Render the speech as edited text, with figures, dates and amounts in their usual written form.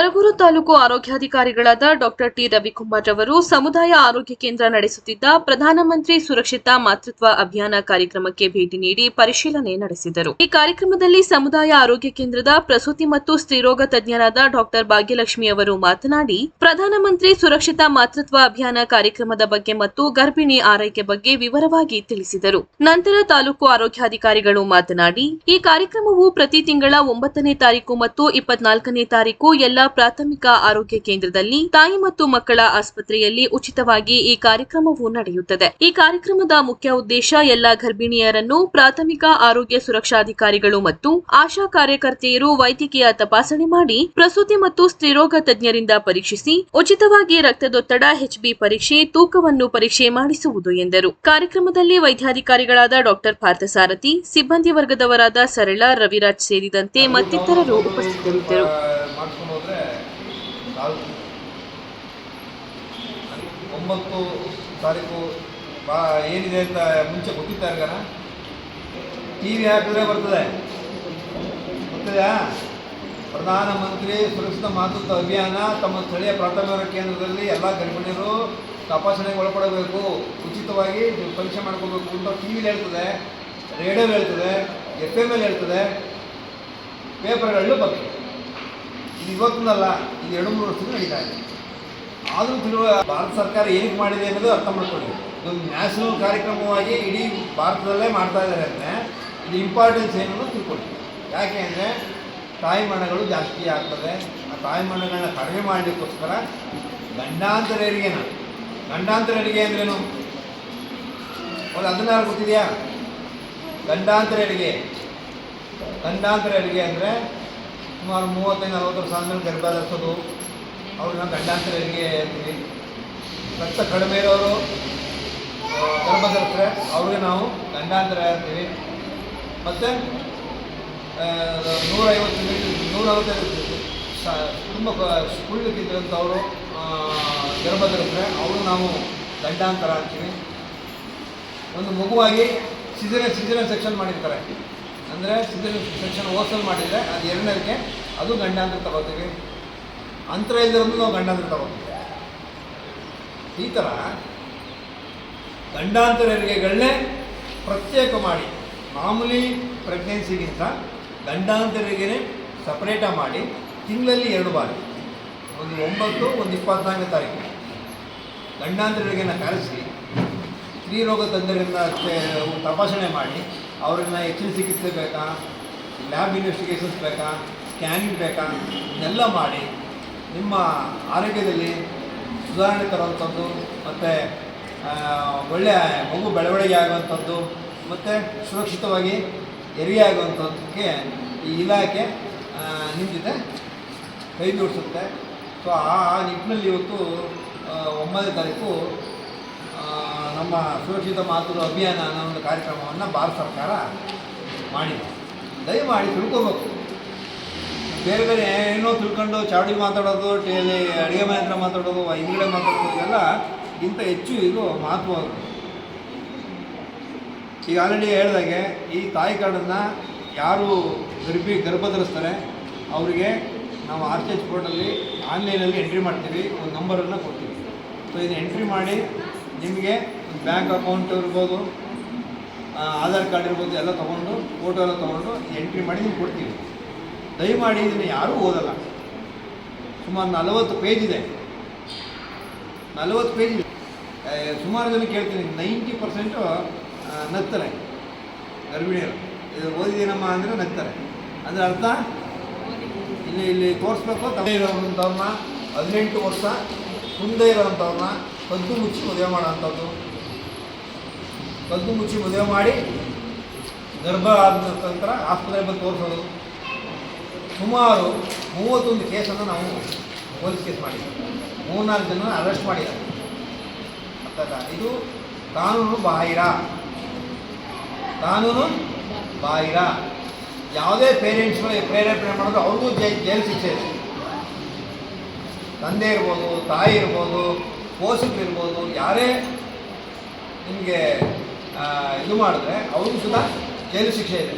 Saragur taluk ಆರೋಗ್ಯಾಧಿಕಾರಿಗಳಾದ doctor T Ravikumar ಅವರು ಸಮುದಾಯ ಆರೋಗ್ಯ ಕೇಂದ್ರ ನಡೆಸುತ್ತಿದ್ದ ಪ್ರಧಾನಮಂತ್ರಿ ಸುರಕ್ಷಿತ ಮಾತೃತ್ವ ಅಭಿಯಾನ ಕಾರ್ಯಕ್ರಮಕ್ಕೆ ಭೇಟಿ ನೀಡಿ ಪರಿಶೀಲನೆ ನಡೆಸಿದರು. ಈ ಕಾರ್ಯಕ್ರಮದಲ್ಲಿ ಸಮುದಾಯ ಆರೋಗ್ಯ ಕೇಂದ್ರದ ಪ್ರಸೂತಿ ಮತ್ತು ಸ್ತ್ರೀರೋಗ ತಜ್ಞರಾದ ಡಾಕ್ಟರ್ ಭಾಗ್ಯಲಕ್ಷ್ಮಿ ಅವರು ಮಾತನಾಡಿ, ಪ್ರಧಾನಮಂತ್ರಿ ಸುರಕ್ಷಿತ ಮಾತೃತ್ವ ಅಭಿಯಾನ ಕಾರ್ಯಕ್ರಮದ ಬಗ್ಗೆ ಮತ್ತು ಗರ್ಭಿಣಿ ಆರೈಕೆ ಬಗ್ಗೆ ವಿವರವಾಗಿ ತಿಳಿಸಿದರು. ನಂತರ ತಾಲೂಕು ಆರೋಗ್ಯಾಧಿಕಾರಿಗಳು ಮಾತನಾಡಿ, ಈ ಕಾರ್ಯಕ್ರಮವು ಪ್ರತಿ ತಿಂಗಳ 9ನೇ ತಾರೀಕು ಮತ್ತು 24ನೇ ತಾರೀಕು ಎಲ್ಲಾ ಪ್ರಾಥಮಿಕ ಆರೋಗ್ಯ ಕೇಂದ್ರದಲ್ಲಿ, ತಾಯಿ ಮತ್ತು ಮಕ್ಕಳ ಆಸ್ಪತ್ರೆಯಲ್ಲಿ ಉಚಿತವಾಗಿ ಈ ಕಾರ್ಯಕ್ರಮವು ನಡೆಯುತ್ತದೆ. ಈ ಕಾರ್ಯಕ್ರಮದ ಮುಖ್ಯ ಉದ್ದೇಶ ಎಲ್ಲಾ ಗರ್ಭಿಣಿಯರನ್ನು ಪ್ರಾಥಮಿಕ ಆರೋಗ್ಯ ಸುರಕ್ಷಾಧಿಕಾರಿಗಳು ಮತ್ತು ಆಶಾ ಕಾರ್ಯಕರ್ತೆಯರು ವೈದ್ಯಕೀಯ ತಪಾಸಣೆ ಮಾಡಿ ಪ್ರಸೂತಿ ಮತ್ತು ಸ್ತ್ರೀರೋಗ ತಜ್ಞರಿಂದ ಪರೀಕ್ಷಿಸಿ ಉಚಿತವಾಗಿ ರಕ್ತದೊತ್ತಡ, HB ಪರೀಕ್ಷೆ, ತೂಕವನ್ನು ಪರೀಕ್ಷೆ ಮಾಡಿಸುವುದು ಎಂದರು. ಕಾರ್ಯಕ್ರಮದಲ್ಲಿ ವೈದ್ಯಾಧಿಕಾರಿಗಳಾದ ಡಾಕ್ಟರ್ ಪಾರ್ಥಸಾರಥಿ, ಸಿಬ್ಬಂದಿ ವರ್ಗದವರಾದ ಸರಳ, ರವಿರಾಜ್ ಸೇರಿದಂತೆ ಮತ್ತಿತರರು ಉಪಸ್ಥಿತರಿದ್ದರು. 9 ತಾರೀಕು ಏನಿದೆ ಅಂತ ಮುಂಚೆ ಗೊತ್ತಿತ್ತಾ ಯಾರಿಗಾರ? TV ಹಾಕಿದ್ರೆ ಬರ್ತದೆ. ಗೊತ್ತಿದೆಯಾ? ಪ್ರಧಾನಮಂತ್ರಿ ಸುರಕ್ಷಿತ ಮಾತೃತ್ವ ಅಭಿಯಾನ ತಮ್ಮ ಸ್ಥಳೀಯ ಪ್ರಾಥಮಿಕ ಕೇಂದ್ರದಲ್ಲಿ ಎಲ್ಲ ಗರ್ಭಿಣಿಯರು ತಪಾಸಣೆಗೆ ಒಳಪಡಬೇಕು, ಉಚಿತವಾಗಿ ಪರೀಕ್ಷೆ ಮಾಡ್ಕೋಬೇಕು ಅಂತ TV ಹೇಳ್ತದೆ, ರೇಡಿಯೋ ಹೇಳ್ತದೆ, FM ಹೇಳ್ತದೆ, ಪೇಪರ್ಗಳಲ್ಲೂ ಬರ್ತದೆ. ಇದು ಇವತ್ತಿನಲ್ಲ, ಇದು 2-3 ವರ್ಷದಿಂದ ನಡೀತಾ ಇದೆ. ಆದರೂ ಭಾರತ ಸರ್ಕಾರ ಏನಕ್ಕೆ ಮಾಡಿದೆ ಅನ್ನೋದು ಅರ್ಥ ಮಾಡ್ಕೊಳ್ಳಿ. ಇದೊಂದು ನ್ಯಾಷನಲ್ ಕಾರ್ಯಕ್ರಮವಾಗಿ ಇಡೀ ಭಾರತದಲ್ಲೇ ಮಾಡ್ತಾ ಇದ್ದಾರೆ ಅಂದರೆ ಇದು ಇಂಪಾರ್ಟೆನ್ಸ್ ಏನನ್ನು ತಿಳ್ಕೊಳ್ಳಿ. ಯಾಕೆ ಅಂದರೆ ತಾಯಿಮಾನಗಳು ಜಾಸ್ತಿ ಆಗ್ತದೆ. ಆ ತಾಯಿಮಾನಗಳನ್ನ ಕಡಿಮೆ ಮಾಡಲಿಕ್ಕೋಸ್ಕರ ಗಂಡಾಂತರ ಹೆರಿಗೆ ಅಂದ್ರೇನು? ಅದನ್ನ ಗೊತ್ತಿದೆಯಾ? ಗಂಡಾಂತರ ಹೆರಿಗೆ ಅಂದರೆ ಸುಮಾರು 35-40 ವರ್ಷ ಆದಮೇಲೆ ಗರ್ಭ ಧರಿಸೋದು, ಅವ್ರನ್ನ ಗಂಡಾಂತರ ಹೆರಿಗೆ ಅಂತೀವಿ. ರಕ್ತ ಕಡಿಮೆ ಇರೋರು ಗರ್ಭ ಧರಿಸಿದ್ರೆ ಅವ್ರಿಗೆ ನಾವು ಗಂಡಾಂತರ ಅಂತೀವಿ. ಮತ್ತು 155 ತುಂಬ ಕುಳ್ಳಿಕ್ಕಿದ್ದಂಥವರು ಗರ್ಭ ಧರಿಸಿದ್ರೆ ಅವರು ನಾವು ಗಂಡಾಂತರ ಅಂತೀವಿ. ಒಂದು ಮಗುವಾಗಿ ಸಿಜರನ್ ಸೆಕ್ಷನ್ ಮಾಡಿರ್ತಾರೆ, ಅಂದರೆ ಸಿಜರನ್ ಸೆಕ್ಷನ್ ಓಸಲ್ ಮಾಡಿದರೆ ಅದು 2ನೇದಕ್ಕೆ ಅದು ಗಂಡಾಂತರ ತಗೋತೀವಿ. ಅಂತರ ಇಲ್ಲದಿರೋದು ನಾವು ಗಂಡಾಂತರ ತಗೋತೀವಿ. ಈ ಥರ ಗಂಡಾಂತರ ಹೆರಿಗೆಗಳನ್ನೇ ಪ್ರತ್ಯೇಕ ಮಾಡಿ, ಮಾಮೂಲಿ ಪ್ರೆಗ್ನೆನ್ಸಿಗಿಂತ ಗಂಡಾಂತರ ಹೆರಿಗೆನೇ ಸಪ್ರೇಟಾಗಿ ಮಾಡಿ ತಿಂಗಳಲ್ಲಿ 2 ಬಾರಿ, ಒಂದು 9, ಒಂದು 24ನೇ ತಾರೀಕು ಗಂಡಾಂತರ ಹೆರಿಗೆನ ಕರೆಸಿ ಸ್ತ್ರೀರೋಗ ತಜ್ಞರಿಂದ ತಪಾಸಣೆ ಮಾಡಿ ಅವ್ರನ್ನ ಹೆಚ್ಚಿನ ಚಿಕಿತ್ಸೆ ಬೇಕಾ, ಲ್ಯಾಬ್ ಇನ್ವೆಸ್ಟಿಗೇಷನ್ಸ್ ಬೇಕಾ, ಸ್ಕ್ಯಾನಿಂಗ್ ಬೇಕಾ, ಇದನ್ನೆಲ್ಲ ಮಾಡಿ ನಿಮ್ಮ ಆರೋಗ್ಯದಲ್ಲಿ ಸುಧಾರಣೆ ತರುವಂಥದ್ದು ಮತ್ತು ಒಳ್ಳೆಯ ಮಗು ಬೆಳವಣಿಗೆ ಆಗುವಂಥದ್ದು ಮತ್ತು ಸುರಕ್ಷಿತವಾಗಿ ಹೆರಿಗೆ ಆಗುವಂಥದ್ದಕ್ಕೆ ಈ ಇಲಾಖೆ ನಿಮ್ಮ ಜೊತೆ ಕೈ ಜೋಡಿಸುತ್ತೆ. ಸೊ ಆ ನಿಟ್ಟಿನಲ್ಲಿ ಇವತ್ತು 9ನೇ ತಾರೀಕು ನಮ್ಮ ಸುರಕ್ಷಿತ ಮಾತೃ ಅಭಿಯಾನ ಅನ್ನೋ ಒಂದು ಕಾರ್ಯಕ್ರಮವನ್ನು ಭಾರತ ಸರ್ಕಾರ ಮಾಡಿದೆ. ದಯಮಾಡಿ ತಿಳ್ಕೋಬೇಕು. ಬೇರೆ ಏನೋ ತಿಳ್ಕೊಂಡು ಚಾವಡಿ ಮಾತಾಡೋದು, ಅಡುಗೆ ಮನೆ ಹತ್ರ ಮಾತಾಡೋದು, ಹಿಂದ್ಗಡೆ ಮಾತಾಡೋದು ಇದೆಲ್ಲ ಇಂಥ ಹೆಚ್ಚು ಇದು ಮಹತ್ವವಾಗುತ್ತೆ. ಈಗ ಆಲ್ರೆಡಿ ಹೇಳಿದಾಗೆ ಈ ತಾಯಿ ಕಾರ್ಡನ್ನು ಯಾರು ಗರ್ಭ ಧರಿಸ್ತಾರೆ ಅವರಿಗೆ ನಾವು RH ಪೋರ್ಟಲ್ಲಿ ಆನ್ಲೈನಲ್ಲಿ ಎಂಟ್ರಿ ಮಾಡ್ತೀವಿ, ಒಂದು ನಂಬರನ್ನು ಕೊಡ್ತೀವಿ. ಸೊ ಇದು ಎಂಟ್ರಿ ಮಾಡಿ ನಿಮಗೆ ಬ್ಯಾಂಕ್ ಅಕೌಂಟ್ ಇರ್ಬೋದು, ಆಧಾರ್ ಕಾರ್ಡ್ ಇರ್ಬೋದು, ಎಲ್ಲ ತೊಗೊಂಡು ಫೋಟೋ ಎಲ್ಲ ತೊಗೊಂಡು ಎಂಟ್ರಿ ಮಾಡಿ ನೀವು ಕೊಡ್ತೀವಿ. ದಯಮಾಡಿ ಇದನ್ನು ಯಾರೂ ಓದಲ್ಲ. ಸುಮಾರು 40 ಪೇಜ್ ಇದೆ. 40 ಪೇಜ್ ಇದೆ. ಸುಮಾರು ಜನ ಕೇಳ್ತೀನಿ, 90% ನಗ್ತಾರೆ ಗರ್ಭಿಣಿಯರು. ಇದು ಓದಿದ್ದೀನಮ್ಮ ಅಂದರೆ ನಗ್ತಾರೆ. ಅಂದರೆ ಅರ್ಥ ಇಲ್ಲಿ ತೋರಿಸ್ಬೇಕು. ತಲೆ ಇರೋವಂಥವ್ರನ್ನ 18 ವರ್ಷ ಮುಂದೆ ಇರೋವಂಥವ್ರನ್ನ ಕದ್ದು ಮುಚ್ಚಿ ಮದುವೆ ಮಾಡೋವಂಥದ್ದು, ಕದ್ದು ಮುಚ್ಚಿ ಮದುವೆ ಮಾಡಿ ಗರ್ಭ ಆದ ನಂತರ ಆಸ್ಪತ್ರೆಗೆ ಬಂದು ತೋರಿಸೋದು. ಸುಮಾರು 31 ಕೇಸನ್ನು ನಾವು ಪೊಲೀಸ್ ಕೇಸ್ ಮಾಡಿದ್ದೀವಿ. 3-4 ಜನ ಅರೆಸ್ಟ್ ಮಾಡಿದ್ದಾರೆ. ಅರ್ಥಾತ್ ಇದು ಕಾನೂನು ಬಾಹಿರ. ಯಾವುದೇ ಪೇರೆಂಟ್ಸ್ಗಳು ಪ್ರೇರೇಪಣೆ ಮಾಡಿದ್ರು ಅವ್ರಿಗೂ ಜೈಲು ಶಿಕ್ಷೆ ಇದೆ. ತಂದೆ ಇರ್ಬೋದು, ತಾಯಿ ಇರ್ಬೋದು, ಪೋಷಕರಿರ್ಬೋದು, ಯಾರೇ ನಿಮಗೆ ಇದು ಮಾಡಿದ್ರೆ ಅವ್ರಿಗೂ ಸುಧಾ ಜೈಲು ಶಿಕ್ಷೆ ಇದೆ.